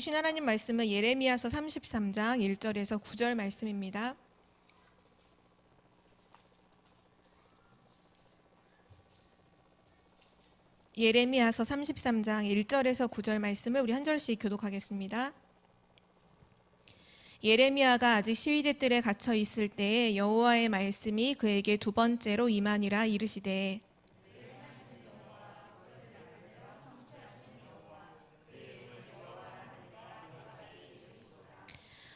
주신 하나님 말씀은 예레미야서 33장 1절에서 9절 말씀입니다. 예레미야서 33장 1절에서 9절 말씀을 우리 한 절씩 교독하겠습니다. 예레미야가 아직 시위대 뜰에 갇혀 있을 때에 여호와의 말씀이 그에게 두 번째로 임하니라. 이르시되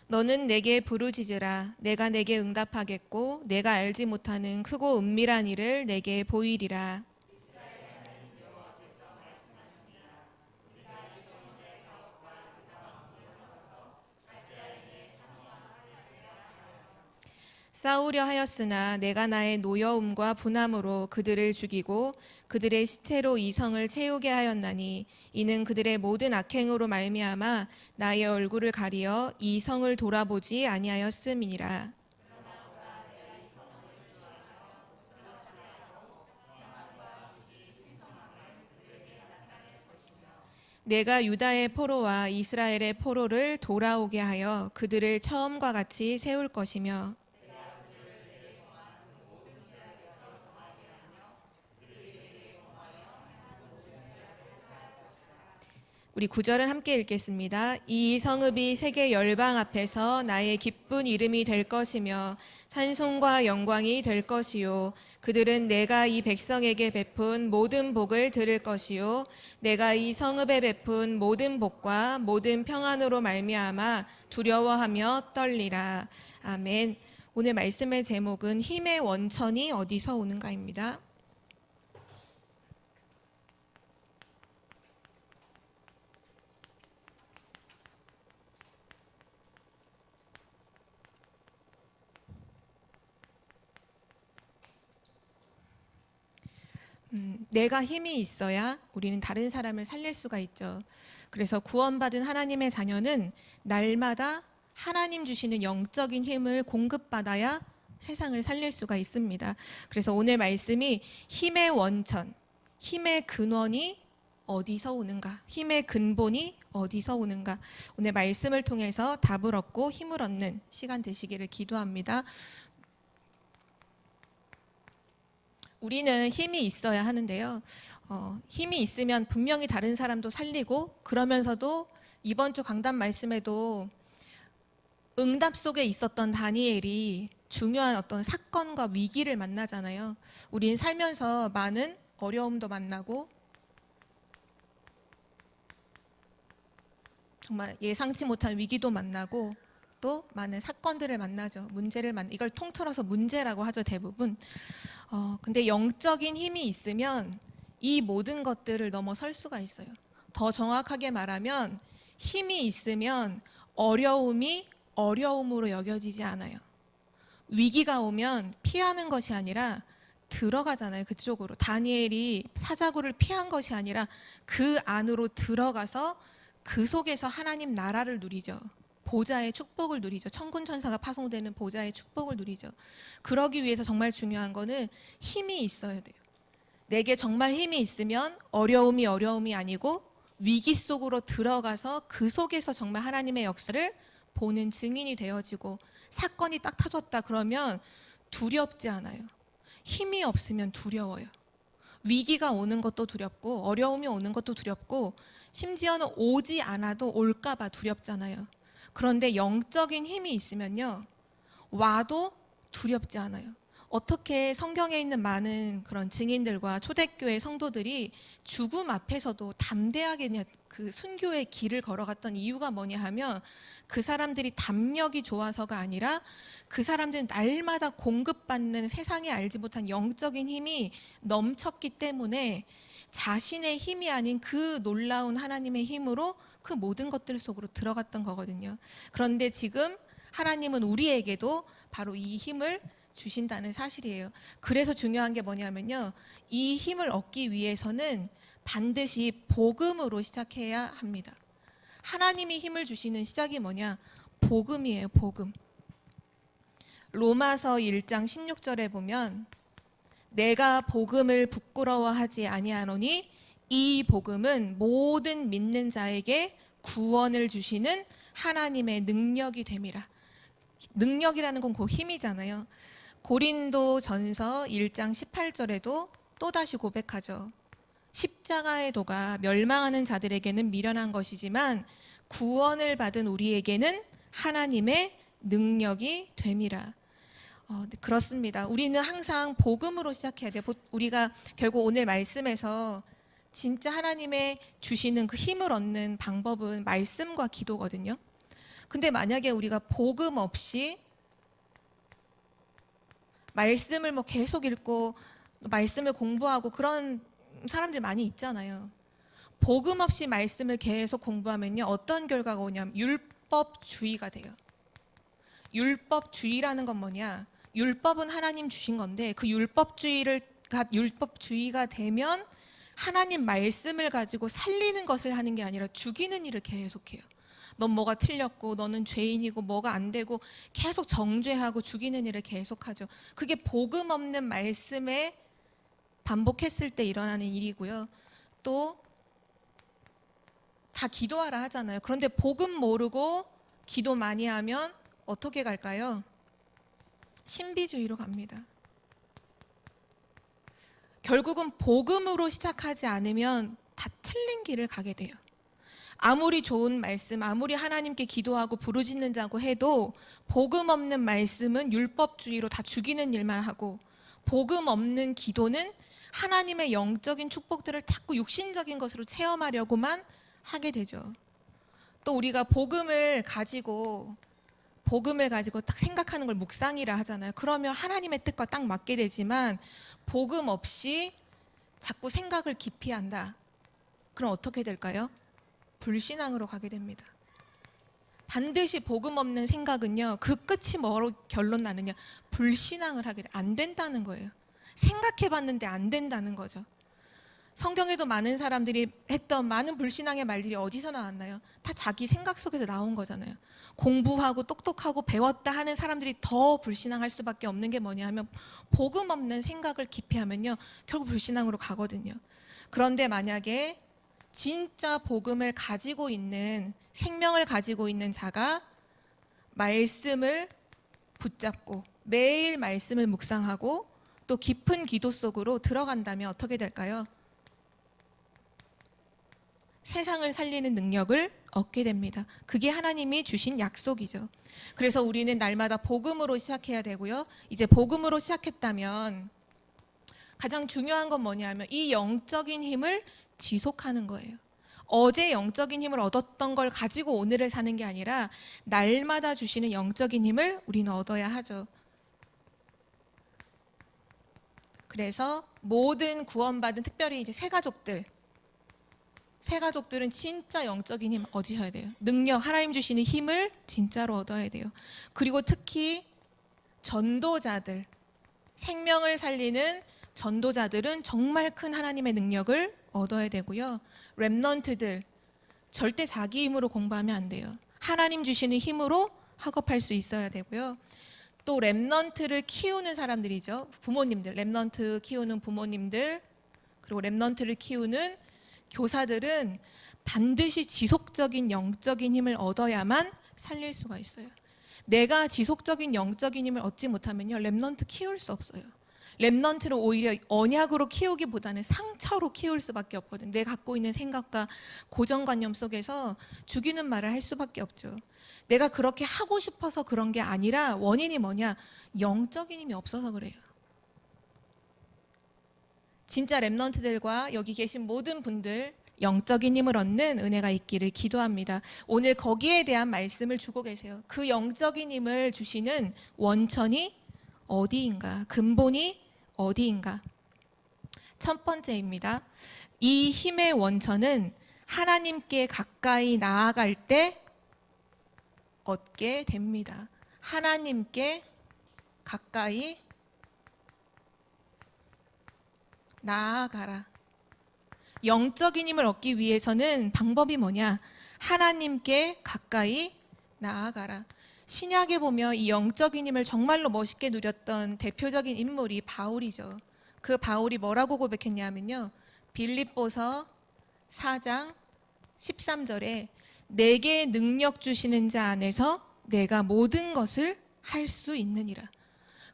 너는 내게 부르짖으라. 내가 내게 응답하겠고 내가 알지 못하는 크고 은밀한 일을 내게 보이리라. 싸우려 하였으나 내가 나의 노여움과 분함으로 그들을 죽이고 그들의 시체로 이 성을 채우게 하였나니 이는 그들의 모든 악행으로 말미암아 나의 얼굴을 가리어 이 성을 돌아보지 아니하였음이니라. 내가 유다의 포로와 이스라엘의 포로를 돌아오게 하여 그들을 처음과 같이 세울 것이며 우리 9절은 함께 읽겠습니다. 이 성읍이 세계 열방 앞에서 나의 기쁜 이름이 될 것이며 찬송과 영광이 될 것이요 그들은 내가 이 백성에게 베푼 모든 복을 들을 것이요 내가 이 성읍에 베푼 모든 복과 모든 평안으로 말미암아 두려워하며 떨리라. 아멘. 오늘 말씀의 제목은 힘의 원천이 어디서 오는가입니다. 내가 힘이 있어야 우리는 다른 사람을 살릴 수가 있죠. 그래서 구원받은 하나님의 자녀는 날마다 하나님 주시는 영적인 힘을 공급받아야 세상을 살릴 수가 있습니다. 그래서 오늘 말씀이 힘의 원천, 힘의 근원이 어디서 오는가, 힘의 근본이 어디서 오는가, 오늘 말씀을 통해서 답을 얻고 힘을 얻는 시간 되시기를 기도합니다. 우리는 힘이 있어야 하는데요. 힘이 있으면 분명히 다른 사람도 살리고 그러면서도 이번 주 강단 말씀에도 응답 속에 있었던 다니엘이 중요한 어떤 사건과 위기를 만나잖아요. 우린 살면서 많은 어려움도 만나고 정말 예상치 못한 위기도 만나고 또 많은 사건들을 만나죠. 이걸 통틀어서 문제라고 하죠, 대부분. 근데 영적인 힘이 있으면 이 모든 것들을 넘어설 수가 있어요. 더 정확하게 말하면 힘이 있으면 어려움이 어려움으로 여겨지지 않아요. 위기가 오면 피하는 것이 아니라 들어가잖아요, 그쪽으로. 다니엘이 사자굴을 피한 것이 아니라 그 안으로 들어가서 그 속에서 하나님 나라를 누리죠. 보좌의 축복을 누리죠. 천군 천사가 파송되는 보좌의 축복을 누리죠. 그러기 위해서 정말 중요한 거는 힘이 있어야 돼요. 내게 정말 힘이 있으면 어려움이 아니고 위기 속으로 들어가서 그 속에서 정말 하나님의 역사를 보는 증인이 되어지고, 사건이 딱 터졌다 그러면 두렵지 않아요. 힘이 없으면 두려워요. 위기가 오는 것도 두렵고 어려움이 오는 것도 두렵고 심지어는 오지 않아도 올까 봐 두렵잖아요. 그런데 영적인 힘이 있으면요, 와도 두렵지 않아요. 어떻게 성경에 있는 많은 그런 증인들과 초대교회 성도들이 죽음 앞에서도 담대하게 그 순교의 길을 걸어갔던 이유가 뭐냐 하면, 그 사람들이 담력이 좋아서가 아니라 그 사람들은 날마다 공급받는 세상에 알지 못한 영적인 힘이 넘쳤기 때문에 자신의 힘이 아닌 그 놀라운 하나님의 힘으로 그 모든 것들 속으로 들어갔던 거거든요. 그런데 지금 하나님은 우리에게도 바로 이 힘을 주신다는 사실이에요. 그래서 중요한 게 뭐냐면요, 이 힘을 얻기 위해서는 반드시 복음으로 시작해야 합니다. 하나님이 힘을 주시는 시작이 뭐냐? 복음이에요, 복음. 로마서 1장 16절에 보면 내가 복음을 부끄러워하지 아니하노니 이 복음은 모든 믿는 자에게 구원을 주시는 하나님의 능력이 됨이라. 능력이라는 건 그 힘이잖아요. 고린도전서 1장 18절에도 또다시 고백하죠. 십자가의 도가 멸망하는 자들에게는 미련한 것이지만 구원을 받은 우리에게는 하나님의 능력이 됨이라. 네, 그렇습니다. 우리는 항상 복음으로 시작해야 돼요. 우리가 결국 오늘 말씀에서 진짜 하나님의 주시는 그 힘을 얻는 방법은 말씀과 기도거든요. 근데 만약에 우리가 복음 없이 말씀을 뭐 계속 읽고 말씀을 공부하고 그런 사람들 많이 있잖아요. 복음 없이 말씀을 계속 공부하면요, 어떤 결과가 오냐면 율법주의가 돼요. 율법주의라는 건 뭐냐? 율법은 하나님 주신 건데 그 율법주의가 되면 하나님 말씀을 가지고 살리는 것을 하는 게 아니라 죽이는 일을 계속해요. 넌 뭐가 틀렸고 너는 죄인이고 뭐가 안 되고 계속 정죄하고 죽이는 일을 계속하죠. 그게 복음 없는 말씀에 반복했을 때 일어나는 일이고요. 또 다 기도하라 하잖아요. 그런데 복음 모르고 기도 많이 하면 어떻게 갈까요? 신비주의로 갑니다. 결국은 복음으로 시작하지 않으면 다 틀린 길을 가게 돼요. 아무리 좋은 말씀, 아무리 하나님께 기도하고 부르짖는다고 해도 복음 없는 말씀은 율법주의로 다 죽이는 일만 하고, 복음 없는 기도는 하나님의 영적인 축복들을 자꾸 육신적인 것으로 체험하려고만 하게 되죠. 또 우리가 복음을 가지고 딱 생각하는 걸 묵상이라 하잖아요. 그러면 하나님의 뜻과 딱 맞게 되지만 복음 없이 자꾸 생각을 깊이 한다. 그럼 어떻게 될까요? 불신앙으로 가게 됩니다. 반드시 복음 없는 생각은요, 그 끝이 뭐로 결론 나느냐? 불신앙을 하게 돼. 안 된다는 거예요. 생각해 봤는데 안 된다는 거죠. 성경에도 많은 사람들이 했던 많은 불신앙의 말들이 어디서 나왔나요? 다 자기 생각 속에서 나온 거잖아요. 공부하고 똑똑하고 배웠다 하는 사람들이 더 불신앙할 수밖에 없는 게 뭐냐 하면 복음 없는 생각을 깊이 하면요, 결국 불신앙으로 가거든요. 그런데 만약에 진짜 복음을 가지고 있는, 생명을 가지고 있는 자가 말씀을 붙잡고 매일 말씀을 묵상하고 또 깊은 기도 속으로 들어간다면 어떻게 될까요? 세상을 살리는 능력을 얻게 됩니다. 그게 하나님이 주신 약속이죠. 그래서 우리는 날마다 복음으로 시작해야 되고요. 이제 복음으로 시작했다면 가장 중요한 건 뭐냐면 이 영적인 힘을 지속하는 거예요. 어제 영적인 힘을 얻었던 걸 가지고 오늘을 사는 게 아니라 날마다 주시는 영적인 힘을 우리는 얻어야 하죠. 그래서 모든 구원받은, 특별히 이제 새가족들은 진짜 영적인 힘 얻으셔야 돼요. 능력, 하나님 주시는 힘을 진짜로 얻어야 돼요. 그리고 특히 전도자들, 생명을 살리는 전도자들은 정말 큰 하나님의 능력을 얻어야 되고요. 렘넌트들, 절대 자기 힘으로 공부하면 안 돼요. 하나님 주시는 힘으로 학업할 수 있어야 되고요. 또 렘넌트를 키우는 사람들이죠. 부모님들, 렘넌트 키우는 부모님들, 그리고 렘넌트를 키우는 교사들은 반드시 지속적인 영적인 힘을 얻어야만 살릴 수가 있어요. 내가 지속적인 영적인 힘을 얻지 못하면요, 렘넌트 키울 수 없어요. 렘넌트를 오히려 언약으로 키우기보다는 상처로 키울 수밖에 없거든요. 내가 갖고 있는 생각과 고정관념 속에서 죽이는 말을 할 수밖에 없죠. 내가 그렇게 하고 싶어서 그런 게 아니라 원인이 뭐냐? 영적인 힘이 없어서 그래요. 진짜 렘넌트들과 여기 계신 모든 분들 영적인 힘을 얻는 은혜가 있기를 기도합니다. 오늘 거기에 대한 말씀을 주고 계세요. 그 영적인 힘을 주시는 원천이 어디인가? 근본이 어디인가? 첫 번째입니다. 이 힘의 원천은 하나님께 가까이 나아갈 때 얻게 됩니다. 하나님께 가까이 나아가라. 영적인 힘을 얻기 위해서는 방법이 뭐냐? 하나님께 가까이 나아가라. 신약에 보면 이 영적인 힘을 정말로 멋있게 누렸던 대표적인 인물이 바울이죠. 그 바울이 뭐라고 고백했냐면요, 빌립보서 4장 13절에 내게 능력 주시는 자 안에서 내가 모든 것을 할 수 있느니라.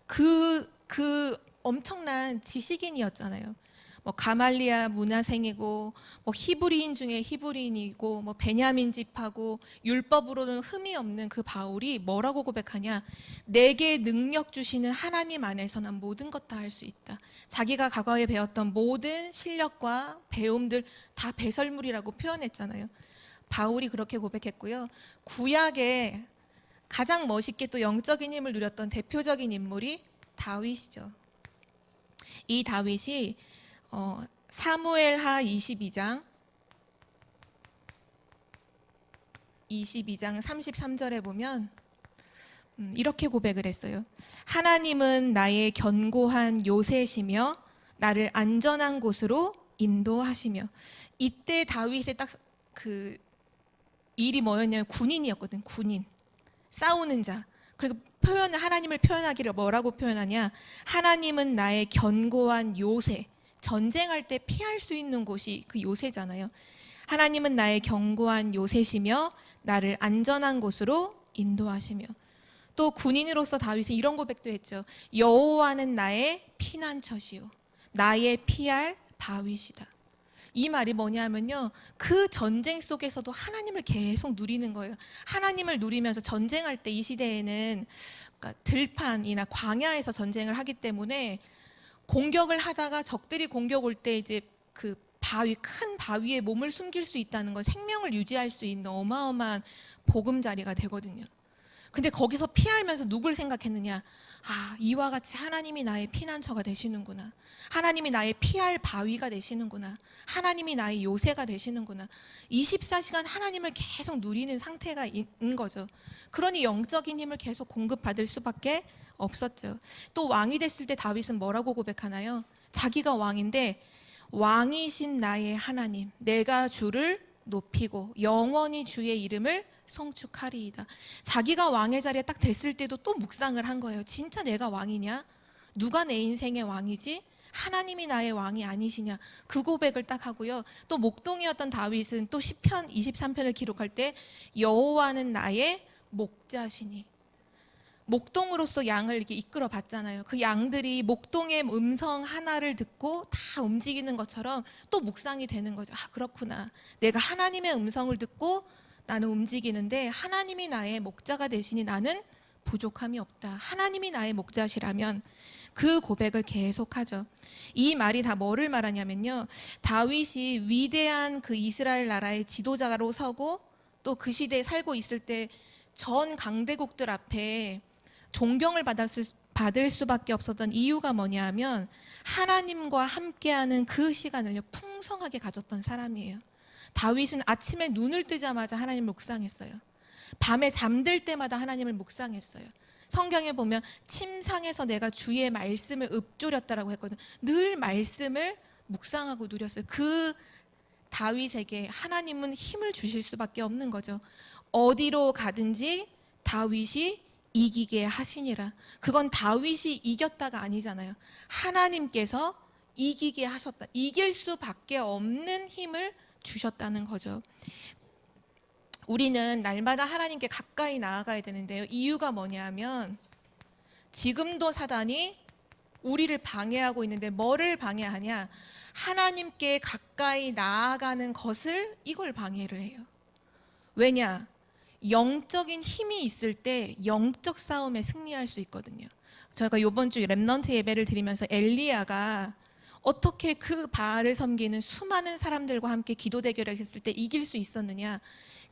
그 엄청난 지식인이었잖아요. 뭐 가말리아 문화생이고, 뭐 히브리인 중에 히브리인이고, 뭐 베냐민 집하고, 율법으로는 흠이 없는 그 바울이 뭐라고 고백하냐? 내게 능력 주시는 하나님 안에서 난 모든 것 다 할 수 있다. 자기가 과거에 배웠던 모든 실력과 배움들 다 배설물이라고 표현했잖아요. 바울이 그렇게 고백했고요. 구약에 가장 멋있게 또 영적인 힘을 누렸던 대표적인 인물이 다윗이죠. 이 다윗이 사무엘하 22장 33절에 보면 이렇게 고백을 했어요. 하나님은 나의 견고한 요새시며 나를 안전한 곳으로 인도하시며. 이때 다윗의 딱 그 일이 뭐였냐면 군인이었거든. 군인, 싸우는 자. 그리고 하나님을 표현하기를 뭐라고 표현하냐? 하나님은 나의 견고한 요새. 전쟁할 때 피할 수 있는 곳이 그 요새잖아요. 하나님은 나의 견고한 요새시며 나를 안전한 곳으로 인도하시며. 또 군인으로서 다윗은 이런 고백도 했죠. 여호와는 나의 피난처시요 나의 피할 바위시다. 이 말이 뭐냐면요, 그 전쟁 속에서도 하나님을 계속 누리는 거예요. 하나님을 누리면서 전쟁할 때 이 시대에는 그러니까 들판이나 광야에서 전쟁을 하기 때문에 공격을 하다가 적들이 공격 올 때 이제 그 바위, 큰 바위에 몸을 숨길 수 있다는 건 생명을 유지할 수 있는 어마어마한 보금자리가 되거든요. 근데 거기서 피하면서 누굴 생각했느냐? 아, 이와 같이 하나님이 나의 피난처가 되시는구나. 하나님이 나의 피할 바위가 되시는구나. 하나님이 나의 요새가 되시는구나. 24시간 하나님을 계속 누리는 상태가 있는 거죠. 그러니 영적인 힘을 계속 공급받을 수밖에 없었죠. 또 왕이 됐을 때 다윗은 뭐라고 고백하나요? 자기가 왕인데 왕이신 나의 하나님, 내가 주를 높이고 영원히 주의 이름을 송축하리이다. 자기가 왕의 자리에 딱 됐을 때도 또 묵상을 한 거예요. 진짜 내가 왕이냐? 누가 내 인생의 왕이지? 하나님이 나의 왕이 아니시냐? 그 고백을 딱 하고요. 또 목동이었던 다윗은 또 시편 23편을 기록할 때 여호와는 나의 목자시니, 목동으로서 양을 이렇게 이끌어 봤잖아요. 그 양들이 목동의 음성 하나를 듣고 다 움직이는 것처럼 또 묵상이 되는 거죠. 아, 그렇구나. 내가 하나님의 음성을 듣고 나는 움직이는데 하나님이 나의 목자가 되시니 나는 부족함이 없다. 하나님이 나의 목자시라면 그 고백을 계속하죠. 이 말이 다 뭐를 말하냐면요, 다윗이 위대한 그 이스라엘 나라의 지도자로 서고 또 그 시대에 살고 있을 때 전 강대국들 앞에 존경을 받을 수밖에 없었던 이유가 뭐냐 하면 하나님과 함께하는 그 시간을 풍성하게 가졌던 사람이에요. 다윗은 아침에 눈을 뜨자마자 하나님을 묵상했어요. 밤에 잠들 때마다 하나님을 묵상했어요. 성경에 보면 침상에서 내가 주의 말씀을 읊조렸다라고 했거든요. 늘 말씀을 묵상하고 누렸어요. 그 다윗에게 하나님은 힘을 주실 수밖에 없는 거죠. 어디로 가든지 다윗이 이기게 하시니라. 그건 다윗이 이겼다가 아니잖아요. 하나님께서 이기게 하셨다. 이길 수밖에 없는 힘을 주셨다는 거죠. 우리는 날마다 하나님께 가까이 나아가야 되는데요. 이유가 뭐냐면 지금도 사단이 우리를 방해하고 있는데 뭐를 방해하냐? 하나님께 가까이 나아가는 것을, 이걸 방해를 해요. 왜냐? 영적인 힘이 있을 때 영적 싸움에 승리할 수 있거든요. 저희가 이번 주 렘넌트 예배를 드리면서 엘리야가 어떻게 그 바알을 섬기는 수많은 사람들과 함께 기도 대결을 했을 때 이길 수 있었느냐?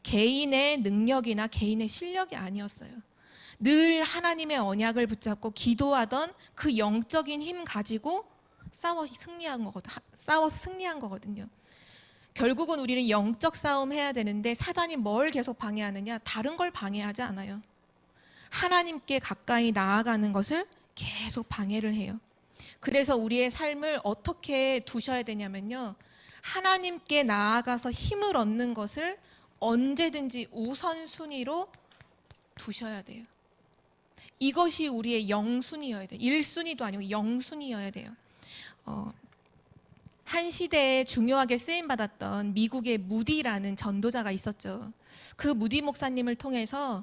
개인의 능력이나 개인의 실력이 아니었어요. 늘 하나님의 언약을 붙잡고 기도하던 그 영적인 힘 가지고 싸워서 승리한 거거든요. 결국은 우리는 영적 싸움 해야 되는데 사단이 뭘 계속 방해하느냐? 다른 걸 방해하지 않아요. 하나님께 가까이 나아가는 것을 계속 방해를 해요. 그래서 우리의 삶을 어떻게 두셔야 되냐면요, 하나님께 나아가서 힘을 얻는 것을 언제든지 우선순위로 두셔야 돼요. 이것이 우리의 영순위여야 돼요. 1순위도 아니고 영순위여야 돼요. 한 시대에 중요하게 쓰임받았던 미국의 무디라는 전도자가 있었죠. 그 무디 목사님을 통해서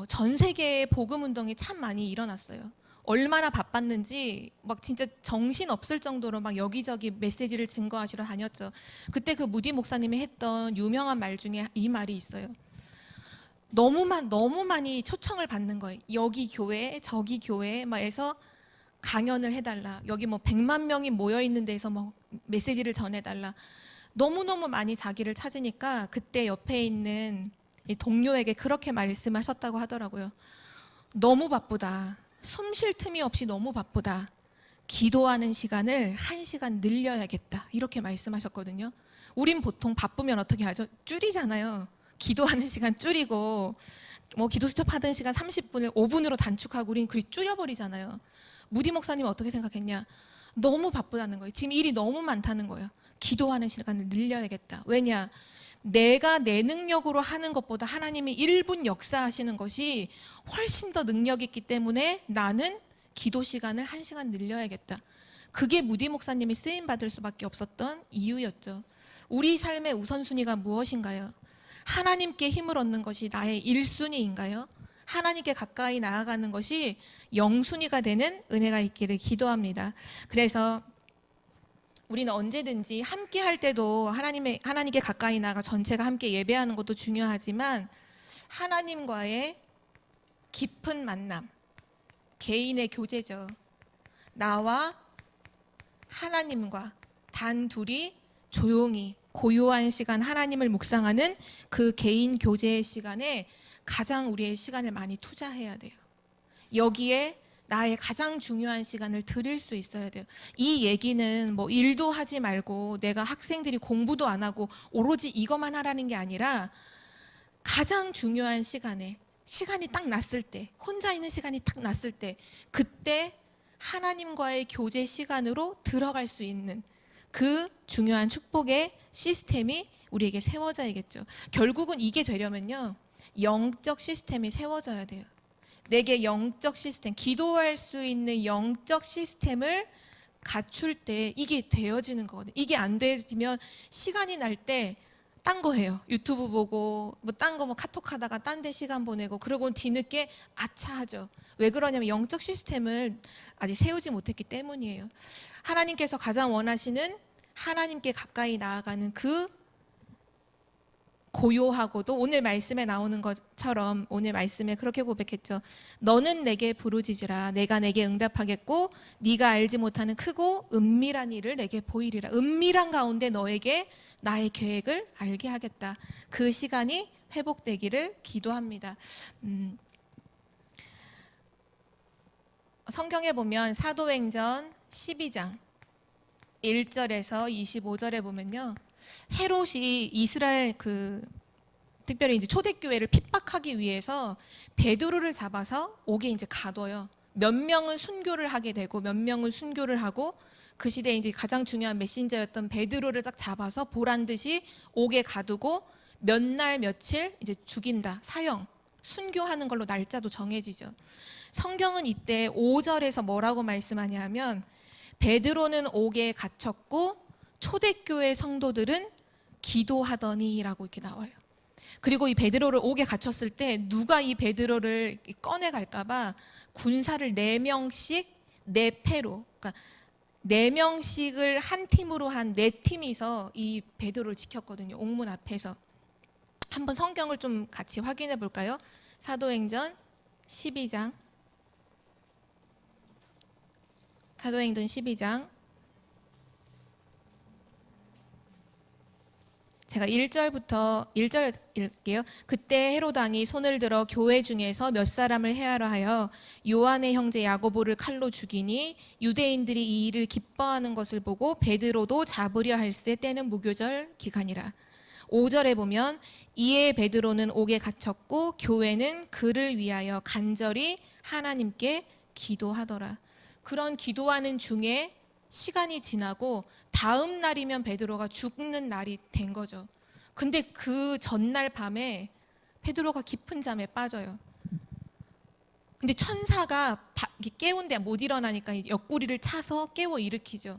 전 세계의 복음 운동이 참 많이 일어났어요. 얼마나 바빴는지 막 진짜 정신 없을 정도로 막 여기저기 메시지를 증거하시러 다녔죠. 그때 그 무디 목사님이 했던 유명한 말 중에 이 말이 있어요. 너무 많이 초청을 받는 거예요. 여기 교회, 저기 교회 막해서 강연을 해달라. 여기 뭐 100만 명이 모여 있는 데서 뭐 메시지를 전해달라. 너무너무 많이 자기를 찾으니까 그때 옆에 있는 이 동료에게 그렇게 말씀하셨다고 하더라고요. 너무 바쁘다. 숨 쉴 틈이 없이 너무 바쁘다. 기도하는 시간을 1시간 늘려야겠다. 이렇게 말씀하셨거든요. 우린 보통 바쁘면 어떻게 하죠? 줄이잖아요. 기도하는 시간 줄이고 뭐 기도 수첩하던 시간 30분을 5분으로 단축하고 우린 그리 줄여버리잖아요. 무디 목사님은 어떻게 생각했냐? 너무 바쁘다는 거예요. 지금 일이 너무 많다는 거예요. 기도하는 시간을 늘려야겠다. 왜냐? 내가 내 능력으로 하는 것보다 하나님이 1분 역사하시는 것이 훨씬 더 능력 있기 때문에 나는 기도 시간을 1시간 늘려야겠다. 그게 무디 목사님이 쓰임받을 수밖에 없었던 이유였죠. 우리 삶의 우선순위가 무엇인가요? 하나님께 힘을 얻는 것이 나의 1순위인가요? 하나님께 가까이 나아가는 것이 0순위가 되는 은혜가 있기를 기도합니다. 그래서 우리는 언제든지 함께 할 때도 하나님께 가까이 나가 전체가 함께 예배하는 것도 중요하지만 하나님과의 깊은 만남, 개인의 교제죠. 나와 하나님과 단둘이 조용히 고요한 시간 하나님을 묵상하는 그 개인 교제의 시간에 가장 우리의 시간을 많이 투자해야 돼요. 여기에 나의 가장 중요한 시간을 드릴 수 있어야 돼요. 이 얘기는 뭐 일도 하지 말고 내가 학생들이 공부도 안 하고 오로지 이것만 하라는 게 아니라 가장 중요한 시간에 시간이 딱 났을 때, 혼자 있는 시간이 딱 났을 때 그때 하나님과의 교제 시간으로 들어갈 수 있는 그 중요한 축복의 시스템이 우리에게 세워져야겠죠. 결국은 이게 되려면요, 영적 시스템이 세워져야 돼요. 내게 영적 시스템, 기도할 수 있는 영적 시스템을 갖출 때 이게 되어지는 거거든요. 이게 안 되면 시간이 날 때 딴 거 해요. 유튜브 보고 뭐 딴 거 뭐 카톡 하다가 딴 데 시간 보내고 그러고 뒤늦게 아차하죠. 왜 그러냐면 영적 시스템을 아직 세우지 못했기 때문이에요. 하나님께서 가장 원하시는 하나님께 가까이 나아가는 그 고요하고도 오늘 말씀에 나오는 것처럼 오늘 말씀에 그렇게 고백했죠. 너는 내게 부르짖으라 내가 내게 응답하겠고 네가 알지 못하는 크고 은밀한 일을 내게 보이리라. 은밀한 가운데 너에게 나의 계획을 알게 하겠다. 그 시간이 회복되기를 기도합니다. 성경에 보면 사도행전 12장 1절에서 25절에 보면요, 헤롯이 이스라엘 특별히 이제 초대교회를 핍박하기 위해서 베드로를 잡아서 옥에 이제 가둬요. 몇 명은 순교를 하게 되고 몇 명은 순교를 하고 그 시대에 이제 가장 중요한 메신저였던 베드로를 딱 잡아서 보란 듯이 옥에 가두고 몇 날 며칠 이제 죽인다, 사형, 순교하는 걸로 날짜도 정해지죠. 성경은 이때 5절에서 뭐라고 말씀하냐면 베드로는 옥에 갇혔고 초대교회 성도들은 기도하더니라고 이렇게 나와요. 그리고 이 베드로를 옥에 갇혔을 때 누가 이 베드로를 꺼내 갈까봐 군사를 4명씩 4패로, 그러니까 4명씩을 한 팀으로 한 4팀이서 이 베드로를 지켰거든요. 옥문 앞에서. 한번 성경을 좀 같이 확인해 볼까요? 사도행전 12장. 사도행전 12장. 제가 1절 읽을게요. 그때 헤롯 왕이 손을 들어 교회 중에서 몇 사람을 해하려 하여 요한의 형제 야고보를 칼로 죽이니 유대인들이 이 일을 기뻐하는 것을 보고 베드로도 잡으려 할세 때는 무교절 기간이라. 5절에 보면 이에 베드로는 옥에 갇혔고 교회는 그를 위하여 간절히 하나님께 기도하더라. 그런 기도하는 중에 시간이 지나고 다음 날이면 베드로가 죽는 날이 된 거죠. 근데 그 전날 밤에 베드로가 깊은 잠에 빠져요. 근데 천사가 깨운데 못 일어나니까 옆구리를 차서 깨워 일으키죠.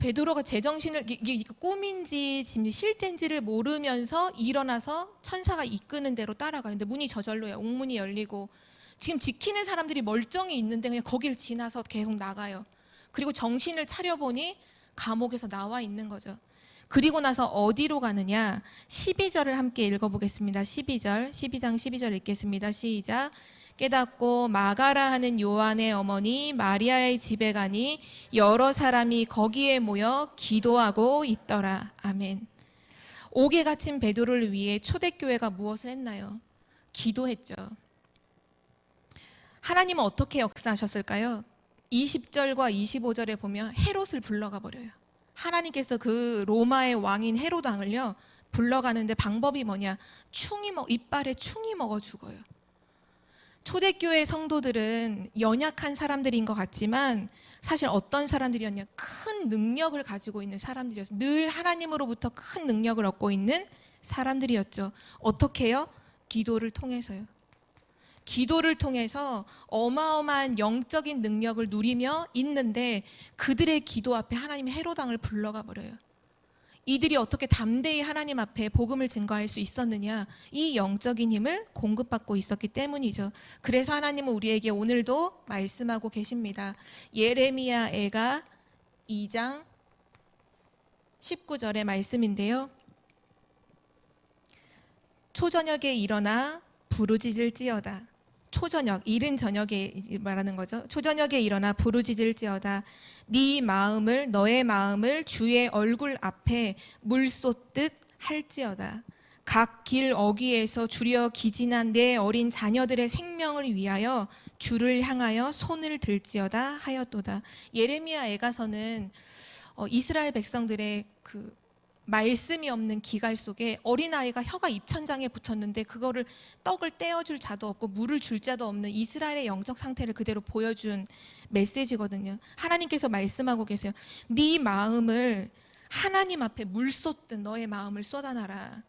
베드로가 제정신을 이게 꿈인지 지금 실제인지를 모르면서 일어나서 천사가 이끄는 대로 따라가는데 문이 저절로야. 옥문이 열리고 지금 지키는 사람들이 멀쩡히 있는데 그냥 거기를 지나서 계속 나가요. 그리고 정신을 차려보니 감옥에서 나와 있는 거죠. 그리고 나서 어디로 가느냐? 12절을 함께 읽어보겠습니다. 12장 12절 읽겠습니다. 시작. 깨닫고 마가라 하는 요한의 어머니 마리아의 집에 가니 여러 사람이 거기에 모여 기도하고 있더라. 아멘. 옥에 갇힌 베드로를 위해 초대교회가 무엇을 했나요? 기도했죠. 하나님은 어떻게 역사하셨을까요? 20절과 25절에 보면 헤롯을 불러가 버려요. 하나님께서 그 로마의 왕인 헤롯 왕을요 불러가는데 방법이 뭐냐? 이빨에 충이 먹어 죽어요. 초대교회 성도들은 연약한 사람들인 것 같지만 사실 어떤 사람들이었냐? 큰 능력을 가지고 있는 사람들이었어요. 늘 하나님으로부터 큰 능력을 얻고 있는 사람들이었죠. 어떻게 해요? 기도를 통해서요. 기도를 통해서 어마어마한 영적인 능력을 누리며 있는데 그들의 기도 앞에 하나님이 헤롯 왕을 불러가 버려요. 이들이 어떻게 담대히 하나님 앞에 복음을 증거할 수 있었느냐? 이 영적인 힘을 공급받고 있었기 때문이죠. 그래서 하나님은 우리에게 오늘도 말씀하고 계십니다. 예레미야 애가 2장 19절의 말씀인데요. 초저녁에 일어나 부르짖을지어다. 초저녁, 이른 저녁에 말하는 거죠. 초저녁에 일어나 부르짖을지어다. 너의 마음을 주의 얼굴 앞에 물 쏟듯 할지어다. 각 길 어귀에서 주려 기진한 내 어린 자녀들의 생명을 위하여 주를 향하여 손을 들지어다 하였도다. 예레미야 애가서는 이스라엘 백성들의 그 말씀이 없는 기갈 속에 어린아이가 혀가 입천장에 붙었는데 그거를 떡을 떼어줄 자도 없고 물을 줄 자도 없는 이스라엘의 영적 상태를 그대로 보여준 메시지거든요. 하나님께서 말씀하고 계세요. 네 마음을 하나님 앞에 물 쏟듯 너의 마음을 쏟아놔라.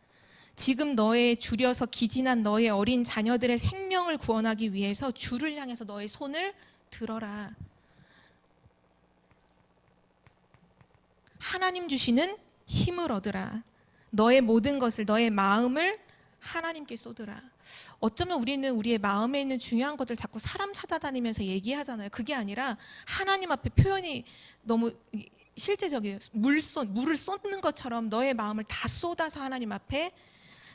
지금 너의 줄여서 기진한 너의 어린 자녀들의 생명을 구원하기 위해서 주를 향해서 너의 손을 들어라. 하나님 주시는 힘을 얻으라. 너의 모든 것을, 너의 마음을 하나님께 쏟으라. 어쩌면 우리는 우리의 마음에 있는 중요한 것들 자꾸 사람 찾아다니면서 얘기하잖아요. 그게 아니라 하나님 앞에 표현이 너무 실제적이에요. 물을 쏟는 것처럼 너의 마음을 다 쏟아서 하나님 앞에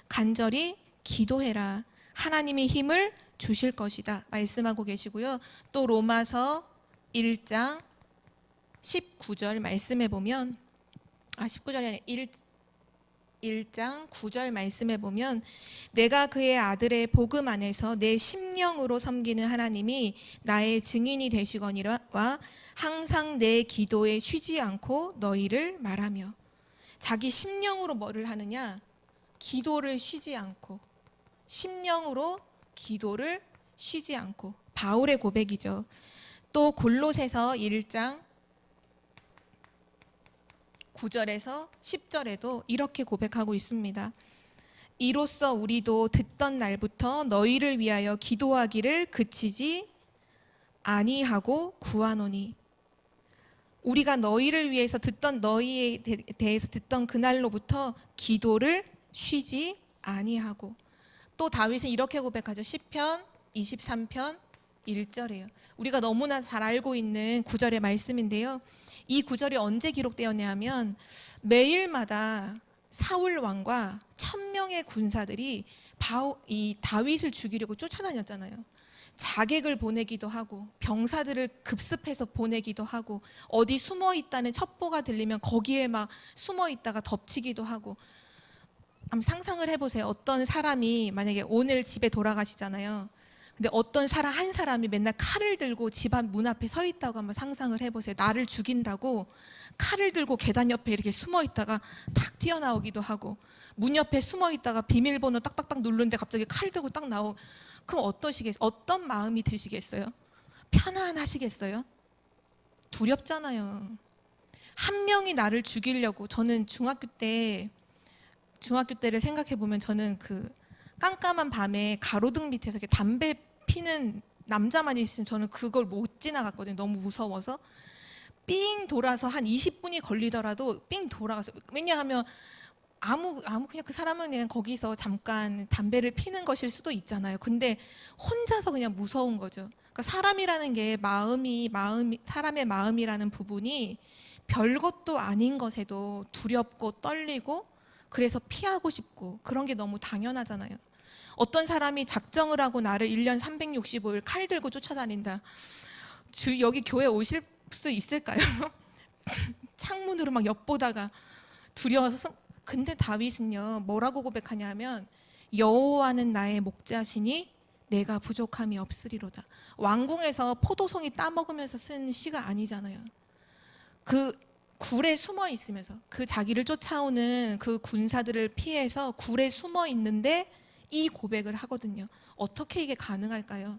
간절히 기도해라. 하나님이 힘을 주실 것이다 말씀하고 계시고요. 또 로마서 1장 19절 말씀해 보면 19절이 아니라 1장 9절 말씀해 보면 내가 그의 아들의 복음 안에서 내 심령으로 섬기는 하나님이 나의 증인이 되시거니와 항상 내 기도에 쉬지 않고 너희를 말하며. 자기 심령으로 뭐를 하느냐? 기도를 쉬지 않고, 심령으로 기도를 쉬지 않고. 바울의 고백이죠. 또 골로새서 1장 9절에서 10절에도 이렇게 고백하고 있습니다. 이로써 우리도 듣던 날부터 너희를 위하여 기도하기를 그치지 아니하고 구하노니. 우리가 너희를 위해서 너희에 대해서 듣던 그날로부터 기도를 쉬지 아니하고. 또 다윗은 이렇게 고백하죠. 시편 23편 1절이에요. 우리가 너무나 잘 알고 있는 9절의 말씀인데요. 이 구절이 언제 기록되었냐 하면 매일마다 사울 왕과 1000명의 군사들이 이 다윗을 죽이려고 쫓아다녔잖아요. 자객을 보내기도 하고 병사들을 급습해서 보내기도 하고 어디 숨어 있다는 첩보가 들리면 거기에 막 숨어 있다가 덮치기도 하고. 한번 상상을 해보세요. 어떤 사람이 만약에 오늘 집에 돌아가시잖아요. 근데 어떤 한 사람이 맨날 칼을 들고 집안 문 앞에 서 있다고 한번 상상을 해보세요. 나를 죽인다고 칼을 들고 계단 옆에 이렇게 숨어 있다가 탁 튀어나오기도 하고, 문 옆에 숨어 있다가 비밀번호 딱딱딱 누르는데 갑자기 칼 들고 딱 나오고. 그럼 어떤 마음이 드시겠어요? 편안하시겠어요? 두렵잖아요. 한 명이 나를 죽이려고. 저는 중학교 때를 생각해 보면 저는 그 깜깜한 밤에 가로등 밑에서 이렇게 담배 피는 남자만 있으면 저는 그걸 못 지나갔거든요. 너무 무서워서. 삥 돌아서 한 20분이 걸리더라도 삥 돌아가서, 왜냐하면 아무 그냥 그 사람은 그냥 거기서 잠깐 담배를 피는 것일 수도 있잖아요. 근데 혼자서 그냥 무서운 거죠. 그러니까 사람이라는 게 마음이 사람의 마음이라는 부분이 별것도 아닌 것에도 두렵고 떨리고 그래서 피하고 싶고 그런 게 너무 당연하잖아요. 어떤 사람이 작정을 하고 나를 1년 365일 칼 들고 쫓아다닌다. 여기 교회 오실 수 있을까요? 창문으로 막 엿보다가 두려워서. 근데 다윗은요, 뭐라고 고백하냐면 여호와는 나의 목자시니 내가 부족함이 없으리로다. 왕궁에서 포도송이 따먹으면서 쓴 시가 아니잖아요. 그 굴에 숨어 있으면서, 그 자기를 쫓아오는 그 군사들을 피해서 굴에 숨어 있는데 이 고백을 하거든요. 어떻게 이게 가능할까요?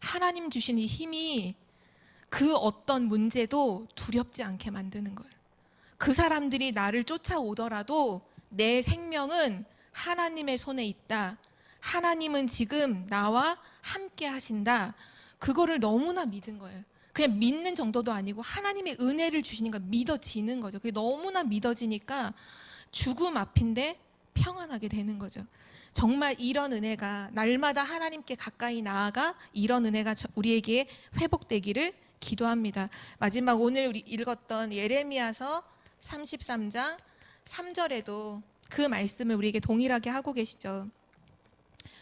하나님 주신 이 힘이 그 어떤 문제도 두렵지 않게 만드는 거예요. 그 사람들이 나를 쫓아오더라도 내 생명은 하나님의 손에 있다. 하나님은 지금 나와 함께 하신다. 그거를 너무나 믿은 거예요. 그냥 믿는 정도도 아니고 하나님의 은혜를 주시니까 믿어지는 거죠. 그게 너무나 믿어지니까 죽음 앞인데 평안하게 되는 거죠. 정말 이런 은혜가 날마다 하나님께 가까이 나아가 이런 은혜가 우리에게 회복되기를 기도합니다. 마지막 오늘 우리 읽었던 예레미야서 33장 3절에도 그 말씀을 우리에게 동일하게 하고 계시죠.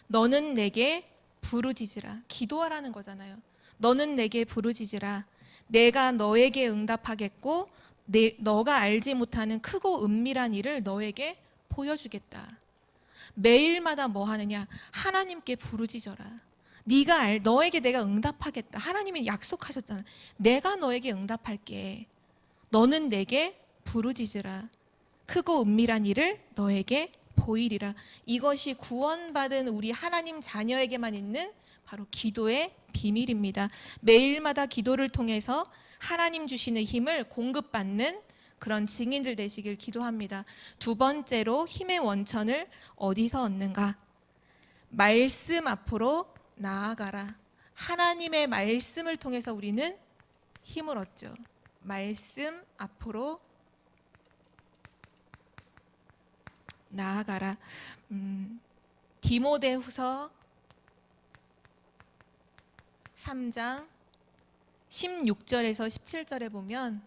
너는 내게 부르짖으라. 기도하라는 거잖아요. 너는 내게 부르짖으라. 내가 너에게 응답하겠고 너가 알지 못하는 크고 은밀한 일을 너에게 보여주겠다. 매일마다 뭐 하느냐? 하나님께 부르짖어라. 너에게 내가 응답하겠다. 하나님이 약속하셨잖아. 내가 너에게 응답할게. 너는 내게 부르짖으라. 크고 은밀한 일을 너에게 보이리라. 이것이 구원받은 우리 하나님 자녀에게만 있는 바로 기도의 비밀입니다. 매일마다 기도를 통해서 하나님 주시는 힘을 공급받는 그런 증인들 되시길 기도합니다. 두 번째로 힘의 원천을 어디서 얻는가? 말씀 앞으로 나아가라. 하나님의 말씀을 통해서 우리는 힘을 얻죠. 말씀 앞으로 나아가라. 디모데후서 3장 16절에서 17절에 보면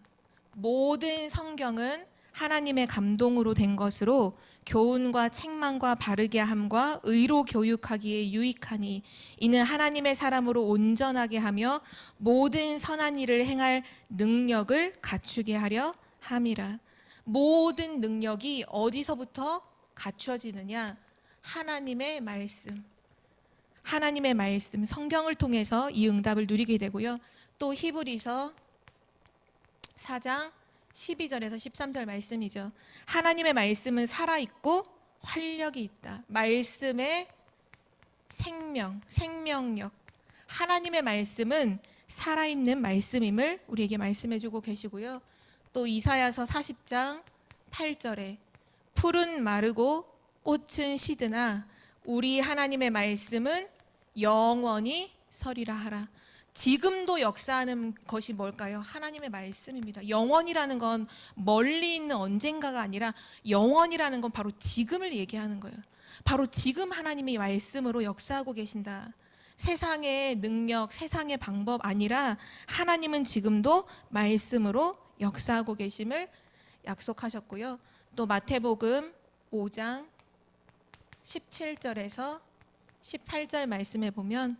모든 성경은 하나님의 감동으로 된 것으로 교훈과 책망과 바르게 함과 의로 교육하기에 유익하니 이는 하나님의 사람으로 온전하게 하며 모든 선한 일을 행할 능력을 갖추게 하려 함이라. 모든 능력이 어디서부터 갖추어지느냐? 하나님의 말씀. 하나님의 말씀, 성경을 통해서 이 응답을 누리게 되고요. 또 히브리서 4장 12절에서 13절 말씀이죠. 하나님의 말씀은 살아있고 활력이 있다. 말씀의 생명력. 하나님의 말씀은 살아있는 말씀임을 우리에게 말씀해주고 계시고요. 또 이사야서 40장 8절에 풀은 마르고 꽃은 시드나 우리 하나님의 말씀은 영원히 서리라 하라. 지금도 역사하는 것이 뭘까요? 하나님의 말씀입니다. 영원이라는 건 멀리 있는 언젠가가 아니라 영원이라는 건 바로 지금을 얘기하는 거예요. 바로 지금 하나님이 말씀으로 역사하고 계신다. 세상의 능력, 세상의 방법 아니라 하나님은 지금도 말씀으로 역사하고 계심을 약속하셨고요. 또 마태복음 5장 17절에서 18절 말씀에 보면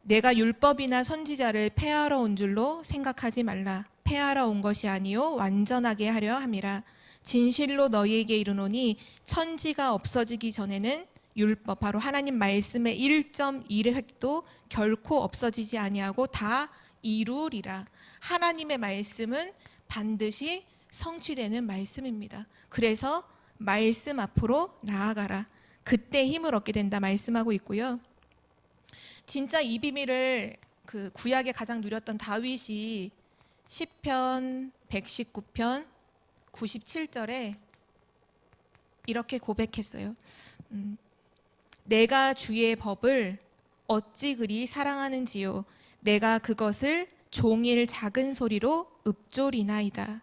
내가 율법이나 선지자를 폐하러 온 줄로 생각하지 말라. 폐하러 온 것이 아니요 완전하게 하려 함이라. 진실로 너희에게 이르노니 천지가 없어지기 전에는 율법 바로 하나님 말씀의 1.1획도 결코 없어지지 아니하고 다 이루리라. 하나님의 말씀은 반드시 성취되는 말씀입니다. 그래서 말씀 앞으로 나아가라. 그때 힘을 얻게 된다 말씀하고 있고요. 진짜 이 비밀을 그 구약에 가장 누렸던 다윗이 시편 119편 97절에 이렇게 고백했어요. 내가 주의 법을 어찌 그리 사랑하는지요. 내가 그것을 종일 작은 소리로 읊조리나이다.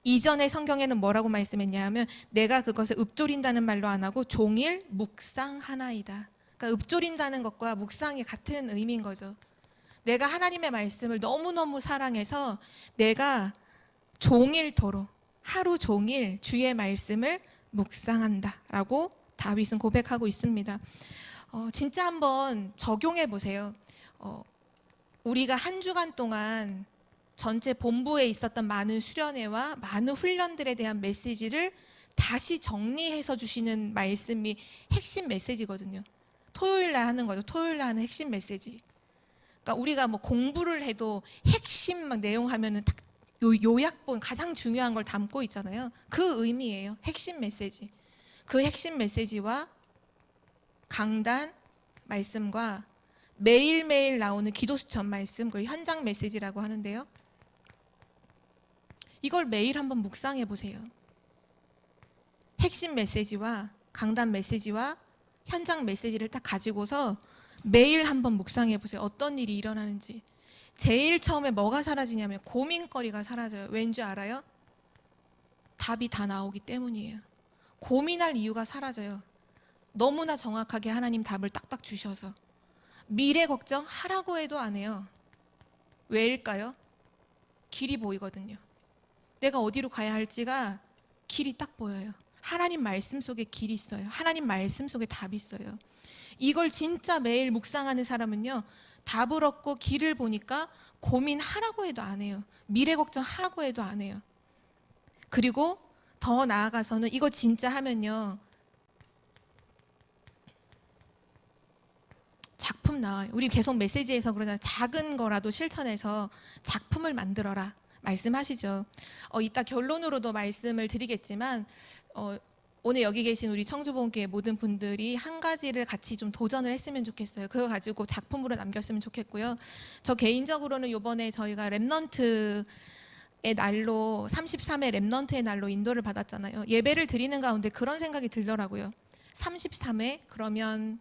이전의 성경에는 뭐라고 말씀했냐 하면 내가 그것을 읊조린다는 말로 안 하고 종일 묵상하나이다. 그러니까 읊조린다는 것과 묵상이 같은 의미인 거죠. 내가 하나님의 말씀을 너무너무 사랑해서 내가 종일토록 하루 종일 주의 말씀을 묵상한다라고 다윗은 고백하고 있습니다. 진짜 한번 적용해 보세요. 우리가 한 주간 동안 전체 본부에 있었던 많은 수련회와 많은 훈련들에 대한 메시지를 다시 정리해서 주시는 말씀이 핵심 메시지거든요. 토요일 날 하는 거죠. 토요일 날 하는 핵심 메시지. 그러니까 우리가 뭐 공부를 해도 핵심 막 내용 하면은 딱 요약본 가장 중요한 걸 담고 있잖아요. 그 의미예요. 핵심 메시지. 그 핵심 메시지와 강단 말씀과 매일매일 나오는 기도 수천 말씀, 그 현장 메시지라고 하는데요. 이걸 매일 한번 묵상해 보세요. 핵심 메시지와 강단 메시지와 현장 메시지를 딱 가지고서 매일 한번 묵상해 보세요. 어떤 일이 일어나는지. 제일 처음에 뭐가 사라지냐면 고민거리가 사라져요. 왠지 알아요? 답이 다 나오기 때문이에요. 고민할 이유가 사라져요. 너무나 정확하게 하나님 답을 딱딱 주셔서. 미래 걱정 하라고 해도 안 해요. 왜일까요? 길이 보이거든요. 내가 어디로 가야 할지가 길이 딱 보여요. 하나님 말씀 속에 길이 있어요. 하나님 말씀 속에 답이 있어요. 이걸 진짜 매일 묵상하는 사람은요, 답을 얻고 길을 보니까 고민하라고 해도 안 해요. 미래 걱정 하라고 해도 안 해요. 그리고 더 나아가서는 이거 진짜 하면요, 작품 나와요. 우리 계속 메시지에서 그러잖아요. 작은 거라도 실천해서 작품을 만들어라 말씀하시죠. 이따 결론으로도 말씀을 드리겠지만 오늘 여기 계신 우리 청주복음교회 모든 분들이 한 가지를 같이 좀 도전을 했으면 좋겠어요. 그거 가지고 작품으로 남겼으면 좋겠고요. 저 개인적으로는 이번에 저희가 렘넌트의 날로 33회 렘넌트의 날로 인도를 받았잖아요. 예배를 드리는 가운데 그런 생각이 들더라고요. 33회 그러면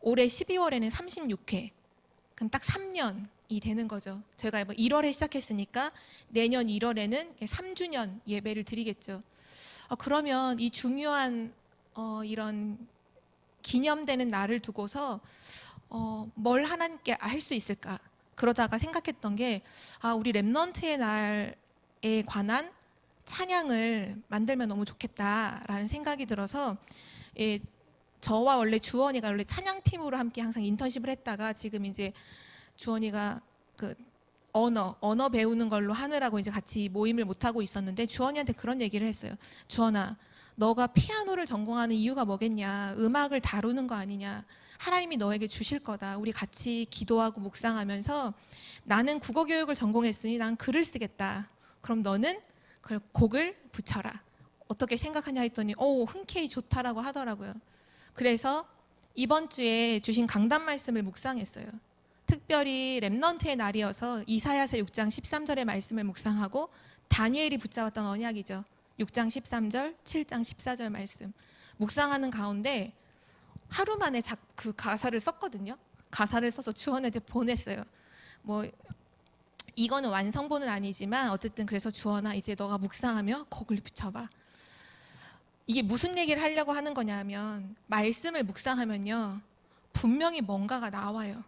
올해 12월에는 36회. 그럼 딱 3년이 되는 거죠. 저희가 1월에 시작했으니까 내년 1월에는 3주년 예배를 드리겠죠. 그러면 이 중요한 이런 기념되는 날을 두고서 뭘 하나님께 할 수 있을까? 그러다가 생각했던 게 우리 렘넌트의 날에 관한 찬양을 만들면 너무 좋겠다라는 생각이 들어서 저와 원래 주원이가 원래 찬양팀으로 함께 항상 인턴십을 했다가 지금 이제 주원이가 그 언어 배우는 걸로 하느라고 이제 같이 모임을 못 하고 있었는데 주원이한테 그런 얘기를 했어요. 주원아, 너가 피아노를 전공하는 이유가 뭐겠냐? 음악을 다루는 거 아니냐? 하나님이 너에게 주실 거다. 우리 같이 기도하고 묵상하면서 나는 국어 교육을 전공했으니 난 글을 쓰겠다. 그럼 너는 그 곡을 붙여라. 어떻게 생각하냐 했더니 흔쾌히 좋다라고 하더라고요. 그래서 이번 주에 주신 강단 말씀을 묵상했어요. 특별히 렘넌트의 날이어서 이사야서 6장 13절의 말씀을 묵상하고 다니엘이 붙잡았던 언약이죠. 6장 13절, 7장 14절 말씀 묵상하는 가운데 하루 만에 그 가사를 썼거든요. 가사를 써서 주원한테 보냈어요. 이거는 완성본은 아니지만 어쨌든 그래서 주원아, 이제 너가 묵상하며 곡을 붙여봐. 이게 무슨 얘기를 하려고 하는 거냐면 말씀을 묵상하면요, 분명히 뭔가가 나와요.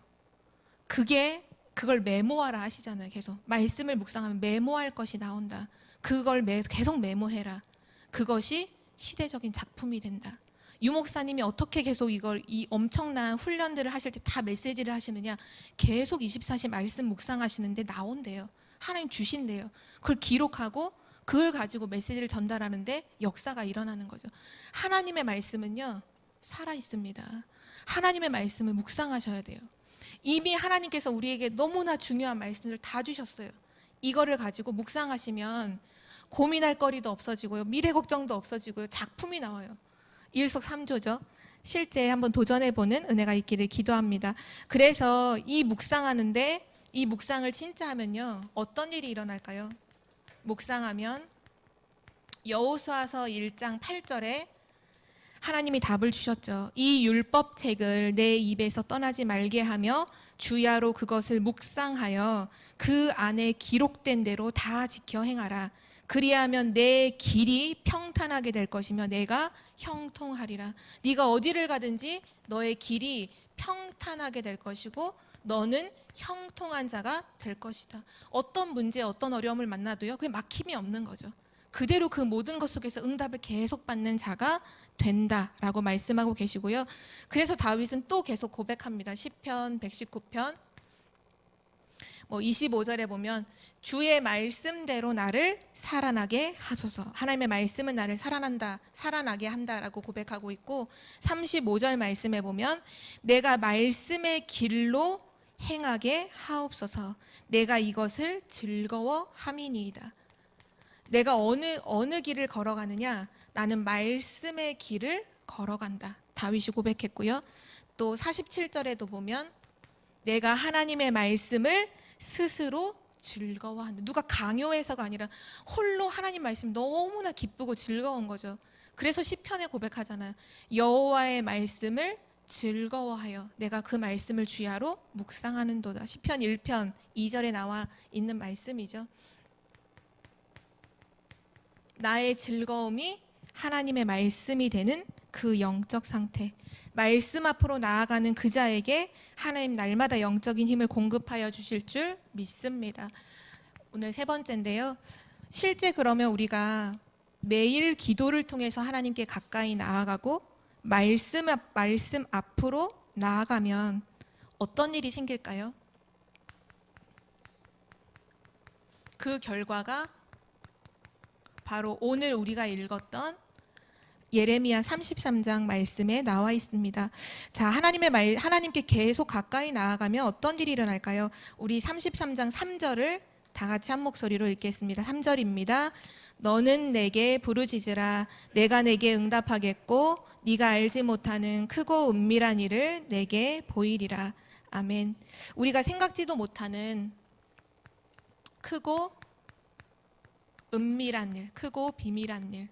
그걸 메모하라 하시잖아요. 계속 말씀을 묵상하면 메모할 것이 나온다. 그걸 계속 메모해라. 그것이 시대적인 작품이 된다. 유 목사님이 어떻게 계속 이 엄청난 훈련들을 하실 때 다 메시지를 하시느냐? 계속 24시 말씀 묵상하시는데 나온대요. 하나님 주신대요. 그걸 기록하고 그걸 가지고 메시지를 전달하는데 역사가 일어나는 거죠. 하나님의 말씀은요, 살아 있습니다. 하나님의 말씀을 묵상하셔야 돼요. 이미 하나님께서 우리에게 너무나 중요한 말씀을 다 주셨어요. 이거를 가지고 묵상하시면 고민할 거리도 없어지고요, 미래 걱정도 없어지고요, 작품이 나와요. 일석삼조죠. 실제 한번 도전해보는 은혜가 있기를 기도합니다. 그래서 이 묵상하는데, 이 묵상을 진짜 하면요, 어떤 일이 일어날까요? 묵상하면 여호수아서 1장 8절에 하나님이 답을 주셨죠. 이 율법책을 내 입에서 떠나지 말게 하며 주야로 그것을 묵상하여 그 안에 기록된 대로 다 지켜 행하라. 그리하면 내 길이 평탄하게 될 것이며 내가 형통하리라. 네가 어디를 가든지 너의 길이 평탄하게 될 것이고 너는 형통한 자가 될 것이다. 어떤 문제, 어떤 어려움을 만나도요, 그게 막힘이 없는 거죠. 그대로 그 모든 것 속에서 응답을 계속 받는 자가 된다라고 말씀하고 계시고요. 그래서 다윗은 또 계속 고백합니다. 시편 119편 25절에 보면 주의 말씀대로 나를 살아나게 하소서. 하나님의 말씀은 나를 살아나게 한다라고 고백하고 있고, 35절 말씀에 보면 내가 말씀의 길로 행하게 하옵소서. 내가 이것을 즐거워함이니이다. 내가 어느 길을 걸어가느냐? 나는 말씀의 길을 걸어간다. 다윗이 고백했고요. 또 47절에도 보면 내가 하나님의 말씀을 스스로 즐거워한다. 누가 강요해서가 아니라 홀로 하나님 말씀 너무나 기쁘고 즐거운 거죠. 그래서 시편에 고백하잖아요. 여호와의 말씀을 즐거워하여 내가 그 말씀을 주야로 묵상하는도다. 시편 1편 2절에 나와 있는 말씀이죠. 나의 즐거움이 하나님의 말씀이 되는 그 영적 상태, 말씀 앞으로 나아가는 그 자에게 하나님 날마다 영적인 힘을 공급하여 주실 줄 믿습니다. 오늘 세 번째인데요. 실제 그러면 우리가 매일 기도를 통해서 하나님께 가까이 나아가고 말씀 앞으로 나아가면 어떤 일이 생길까요? 그 결과가 바로 오늘 우리가 읽었던 예레미야 33장 말씀에 나와 있습니다. 자, 하나님께 계속 가까이 나아가면 어떤 일이 일어날까요? 우리 33장 3절을 다 같이 한 목소리로 읽겠습니다. 3절입니다. 너는 내게 부르짖으라. 내가 내게 응답하겠고 네가 알지 못하는 크고 은밀한 일을 내게 보이리라. 아멘. 우리가 생각지도 못하는 크고 은밀한 일, 크고 비밀한 일,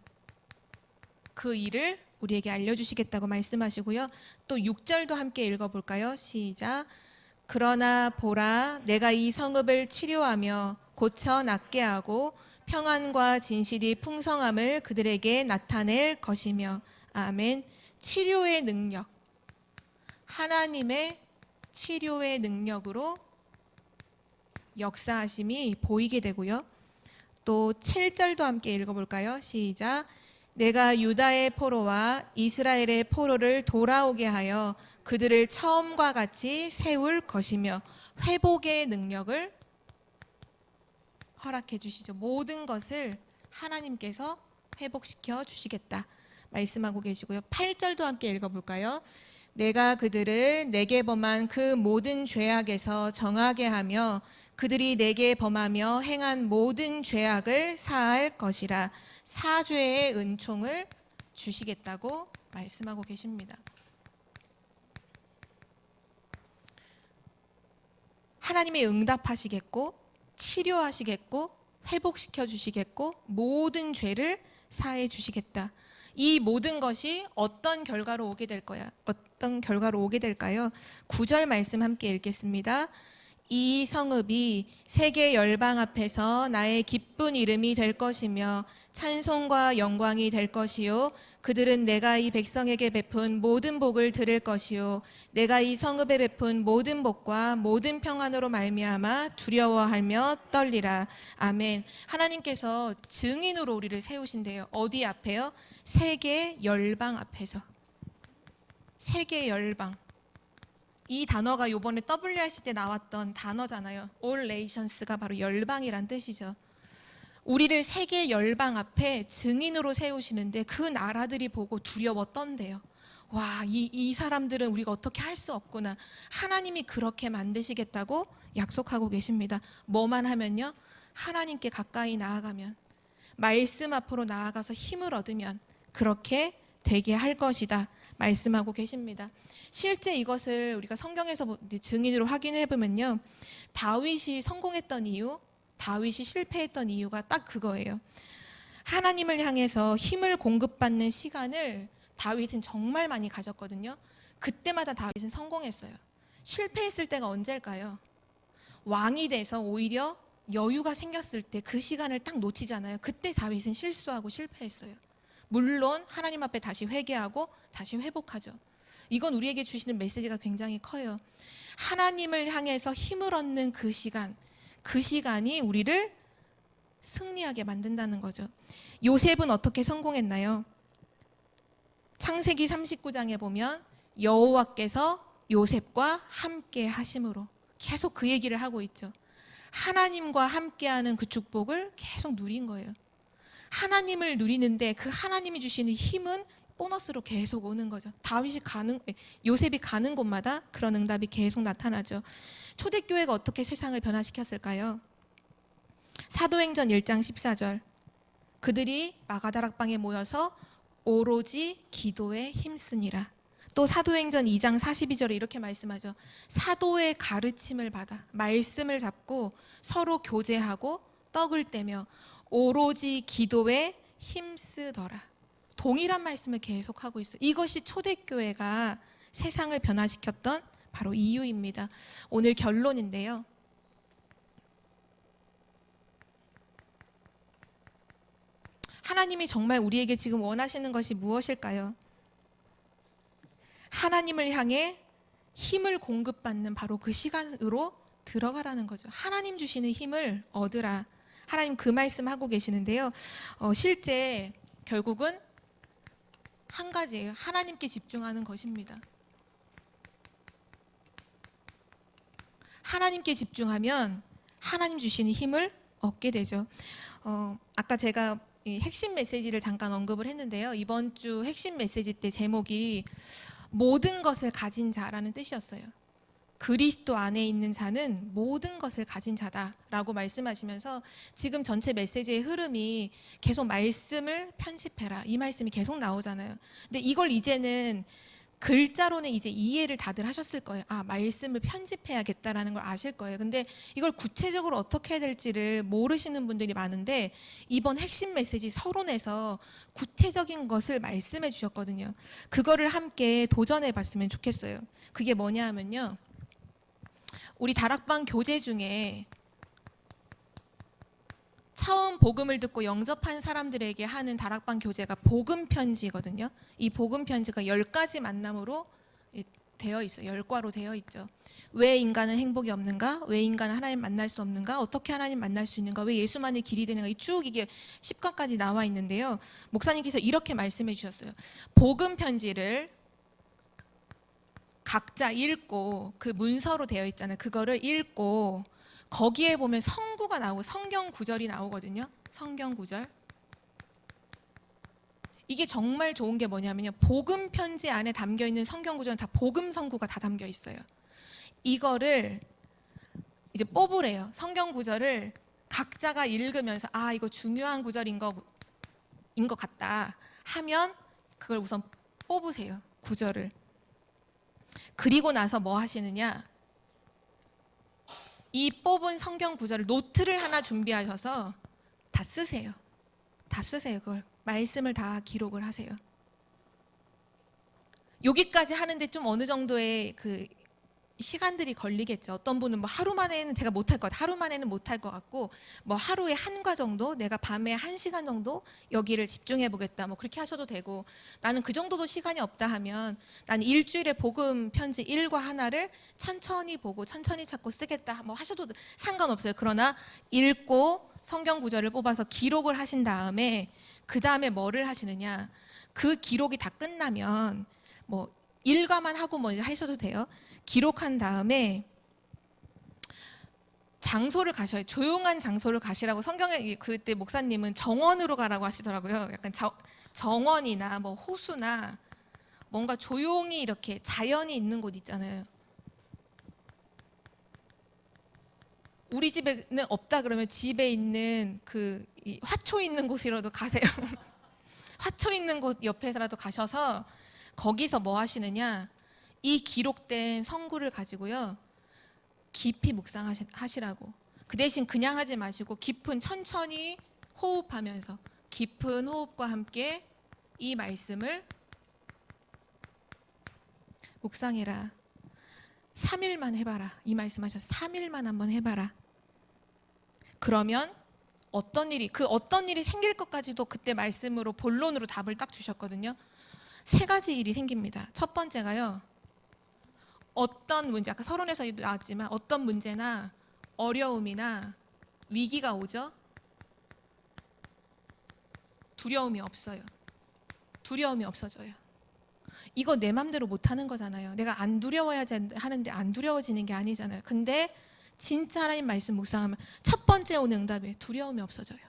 그 일을 우리에게 알려주시겠다고 말씀하시고요. 또 6절도 함께 읽어볼까요? 시작. 그러나 보라, 내가 이 성읍을 치료하며 고쳐 낫게 하고 평안과 진실이 풍성함을 그들에게 나타낼 것이며. 아멘. 치료의 능력, 하나님의 치료의 능력으로 역사하심이 보이게 되고요. 또 7절도 함께 읽어볼까요? 시작. 내가 유다의 포로와 이스라엘의 포로를 돌아오게 하여 그들을 처음과 같이 세울 것이며 회복의 능력을 허락해 주시죠. 모든 것을 하나님께서 회복시켜 주시겠다 말씀하고 계시고요. 8절도 함께 읽어볼까요? 내가 그들을 내게 범한 그 모든 죄악에서 정하게 하며 그들이 내게 범하며 행한 모든 죄악을 사할 것이라. 사죄의 은총을 주시겠다고 말씀하고 계십니다. 하나님이 응답하시겠고 치료하시겠고 회복시켜 주시겠고 모든 죄를 사해 주시겠다. 이 모든 것이 어떤 결과로 오게 될 거야? 어떤 결과로 오게 될까요? 9절 말씀 함께 읽겠습니다. 이 성읍이 세계 열방 앞에서 나의 기쁜 이름이 될 것이며 찬송과 영광이 될 것이요 그들은 내가 이 백성에게 베푼 모든 복을 들을 것이요 내가 이 성읍에 베푼 모든 복과 모든 평안으로 말미암아 두려워하며 떨리라. 아멘. 하나님께서 증인으로 우리를 세우신대요. 어디 앞에요? 세계 열방 앞에서. 세계 열방. 이 단어가 요번에 WRC 때 나왔던 단어잖아요. All Nations가 바로 열방이란 뜻이죠. 우리를 세계 열방 앞에 증인으로 세우시는데 그 나라들이 보고 두려워 떤대요. 와, 이 사람들은 우리가 어떻게 할 수 없구나. 하나님이 그렇게 만드시겠다고 약속하고 계십니다. 뭐만 하면요? 하나님께 가까이 나아가면, 말씀 앞으로 나아가서 힘을 얻으면 그렇게 되게 할 것이다 말씀하고 계십니다. 실제 이것을 우리가 성경에서 증인으로 확인해 보면요, 다윗이 성공했던 이유, 다윗이 실패했던 이유가 딱 그거예요. 하나님을 향해서 힘을 공급받는 시간을 다윗은 정말 많이 가졌거든요. 그때마다 다윗은 성공했어요. 실패했을 때가 언제일까요? 왕이 돼서 오히려 여유가 생겼을 때 그 시간을 딱 놓치잖아요. 그때 다윗은 실수하고 실패했어요. 물론 하나님 앞에 다시 회개하고 다시 회복하죠. 이건 우리에게 주시는 메시지가 굉장히 커요. 하나님을 향해서 힘을 얻는 그 시간이 우리를 승리하게 만든다는 거죠. 요셉은 어떻게 성공했나요? 창세기 39장에 보면 여호와께서 요셉과 함께 하심으로, 계속 그 얘기를 하고 있죠. 하나님과 함께하는 그 축복을 계속 누린 거예요. 하나님을 누리는데 그 하나님이 주시는 힘은 보너스로 계속 오는 거죠. 요셉이 가는 곳마다 그런 응답이 계속 나타나죠. 초대교회가 어떻게 세상을 변화시켰을까요? 사도행전 1장 14절, 그들이 마가다락방에 모여서 오로지 기도에 힘쓰니라. 또 사도행전 2장 42절에 이렇게 말씀하죠. 사도의 가르침을 받아 말씀을 잡고 서로 교제하고 떡을 떼며 오로지 기도에 힘쓰더라. 동일한 말씀을 계속하고 있어요. 이것이 초대교회가 세상을 변화시켰던 바로 이유입니다. 오늘 결론인데요. 하나님이 정말 우리에게 지금 원하시는 것이 무엇일까요? 하나님을 향해 힘을 공급받는 바로 그 시간으로 들어가라는 거죠. 하나님 주시는 힘을 얻으라. 하나님 그 말씀 하고 계시는데요. 실제 결국은 한 가지예요. 하나님께 집중하는 것입니다. 하나님께 집중하면 하나님 주시는 힘을 얻게 되죠. 아까 제가 핵심 메시지를 잠깐 언급을 했는데요. 이번 주 핵심 메시지 때 제목이 모든 것을 가진 자라는 뜻이었어요. 그리스도 안에 있는 자는 모든 것을 가진 자다라고 말씀하시면서 지금 전체 메시지의 흐름이 계속 말씀을 편집해라, 이 말씀이 계속 나오잖아요. 근데 이걸 이제는 글자로는 이제 이해를 다들 하셨을 거예요. 아, 말씀을 편집해야겠다라는 걸 아실 거예요. 근데 이걸 구체적으로 어떻게 해야 될지를 모르시는 분들이 많은데 이번 핵심 메시지 서론에서 구체적인 것을 말씀해 주셨거든요. 그거를 함께 도전해 봤으면 좋겠어요. 그게 뭐냐 하면요, 우리 다락방 교재 중에 처음 복음을 듣고 영접한 사람들에게 하는 다락방 교재가 복음 편지거든요. 이 복음 편지가 10가지 만남으로 되어 있어요. 10과로 되어 있죠. 왜 인간은 행복이 없는가? 왜 인간은 하나님 만날 수 없는가? 어떻게 하나님 만날 수 있는가? 왜 예수만이 길이 되는가? 쭉 이게 10과까지 나와 있는데요. 목사님께서 이렇게 말씀해 주셨어요. 복음 편지를 각자 읽고, 그 문서로 되어 있잖아요. 그거를 읽고 거기에 보면 성구가 나오고 성경 구절이 나오거든요. 성경 구절. 이게 정말 좋은 게 뭐냐면요, 복음 편지 안에 담겨 있는 성경 구절은 다 복음 성구가 다 담겨 있어요. 이거를 이제 뽑으래요. 성경 구절을 각자가 읽으면서 아, 이거 중요한 구절인 것 같다 하면 그걸 우선 뽑으세요. 구절을. 그리고 나서 뭐 하시느냐, 이 뽑은 성경 구절을 노트를 하나 준비하셔서 다 쓰세요. 다 쓰세요. 그걸 말씀을 다 기록을 하세요. 여기까지 하는데 좀 어느 정도의 그 시간들이 걸리겠죠. 어떤 분은 뭐 하루 만에는 제가 못할 것 같고, 하루 만에는 못할 것 같고, 뭐 하루에 한 과 정도, 내가 밤에 1시간 정도 여기를 집중해 보겠다, 뭐 그렇게 하셔도 되고, 나는 그 정도도 시간이 없다 하면 나는 일주일에 복음 편지 1과 하나를 천천히 보고 천천히 찾고 쓰겠다, 뭐 하셔도 상관없어요. 그러나 읽고 성경 구절을 뽑아서 기록을 하신 다음에 그 다음에 뭐를 하시느냐, 그 기록이 다 끝나면 뭐 일과만 하고 뭐 하셔도 돼요. 기록한 다음에 장소를 가셔요. 조용한 장소를 가시라고 성경에, 그때 목사님은 정원으로 가라고 하시더라고요. 약간 정원이나 뭐 호수나 뭔가 조용히 이렇게 자연이 있는 곳 있잖아요. 우리 집에는 없다 그러면 집에 있는 이 화초 있는 곳이라도 가세요. 화초 있는 곳 옆에서라도 가셔서 거기서 뭐 하시느냐, 이 기록된 성구를 가지고요 깊이 묵상하시라고. 그 대신 그냥 하지 마시고 천천히 호흡하면서 깊은 호흡과 함께 이 말씀을 묵상해라. 3일만 해봐라. 이 말씀하셔서 3일만 한번 해봐라. 그러면 어떤 일이 생길 것까지도 그때 말씀으로 본론으로 답을 딱 주셨거든요. 3가지 일이 생깁니다. 첫 번째가요. 어떤 문제, 아까 서론에서 나왔지만 어떤 문제나 어려움이나 위기가 오죠. 두려움이 없어요. 두려움이 없어져요. 이거 내 맘대로 못하는 거잖아요. 내가 안 두려워야지 하는데 안 두려워지는 게 아니잖아요. 근데 진짜 하나님 말씀 묵상하면 첫 번째 오는 응답이에요. 두려움이 없어져요.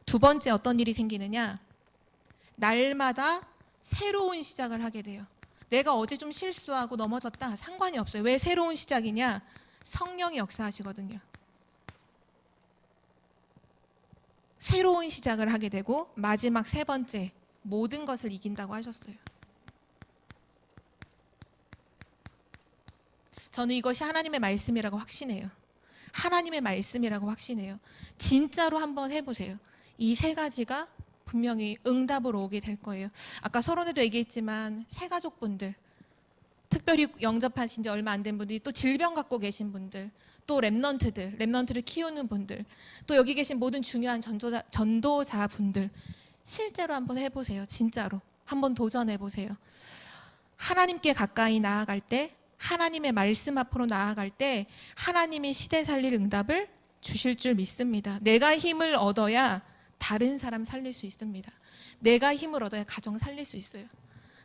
두 번째 어떤 일이 생기느냐? 날마다 새로운 시작을 하게 돼요. 내가 어제 좀 실수하고 넘어졌다. 상관이 없어요. 왜 새로운 시작이냐? 성령이 역사하시거든요. 새로운 시작을 하게 되고 마지막 3번째 모든 것을 이긴다고 하셨어요. 저는 이것이 하나님의 말씀이라고 확신해요. 하나님의 말씀이라고 확신해요. 진짜로 한번 해보세요. 이 3가지가 분명히 응답으로 오게 될 거예요. 아까 서론에도 얘기했지만 새가족분들, 특별히 영접하신 지 얼마 안 된 분들이, 또 질병 갖고 계신 분들, 또 렘넌트를 키우는 분들, 또 여기 계신 모든 중요한 전도자분들, 실제로 한번 해보세요. 진짜로 한번 도전해보세요. 하나님께 가까이 나아갈 때, 하나님의 말씀 앞으로 나아갈 때 하나님이 시대 살릴 응답을 주실 줄 믿습니다. 내가 힘을 얻어야 다른 사람 살릴 수 있습니다. 내가 힘을 얻어야 가정 살릴 수 있어요.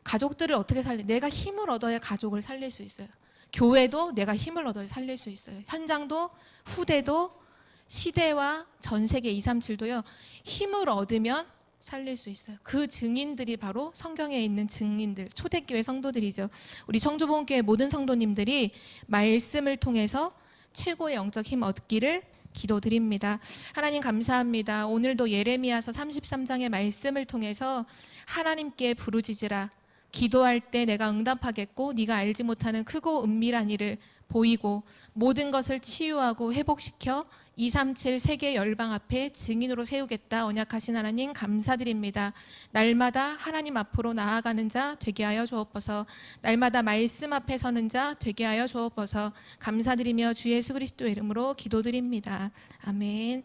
가족들을 어떻게 내가 힘을 얻어야 가족을 살릴 수 있어요. 교회도 내가 힘을 얻어야 살릴 수 있어요. 현장도, 후대도, 시대와 전 세계 237도요. 힘을 얻으면 살릴 수 있어요. 그 증인들이 바로 성경에 있는 증인들, 초대교회 성도들이죠. 우리 청주복음교회 모든 성도님들이 말씀을 통해서 최고의 영적 힘 얻기를 기도드립니다. 하나님 감사합니다. 오늘도 예레미야서 33장의 말씀을 통해서 하나님께 부르짖으라. 기도할 때 내가 응답하겠고 네가 알지 못하는 크고 은밀한 일을 보이고 모든 것을 치유하고 회복시켜 237 세계 열방 앞에 증인으로 세우겠다. 언약하신 하나님 감사드립니다. 날마다 하나님 앞으로 나아가는 자 되게 하여 주옵소서. 날마다 말씀 앞에 서는 자 되게 하여 주옵소서. 감사드리며 주 예수 그리스도의 이름으로 기도드립니다. 아멘.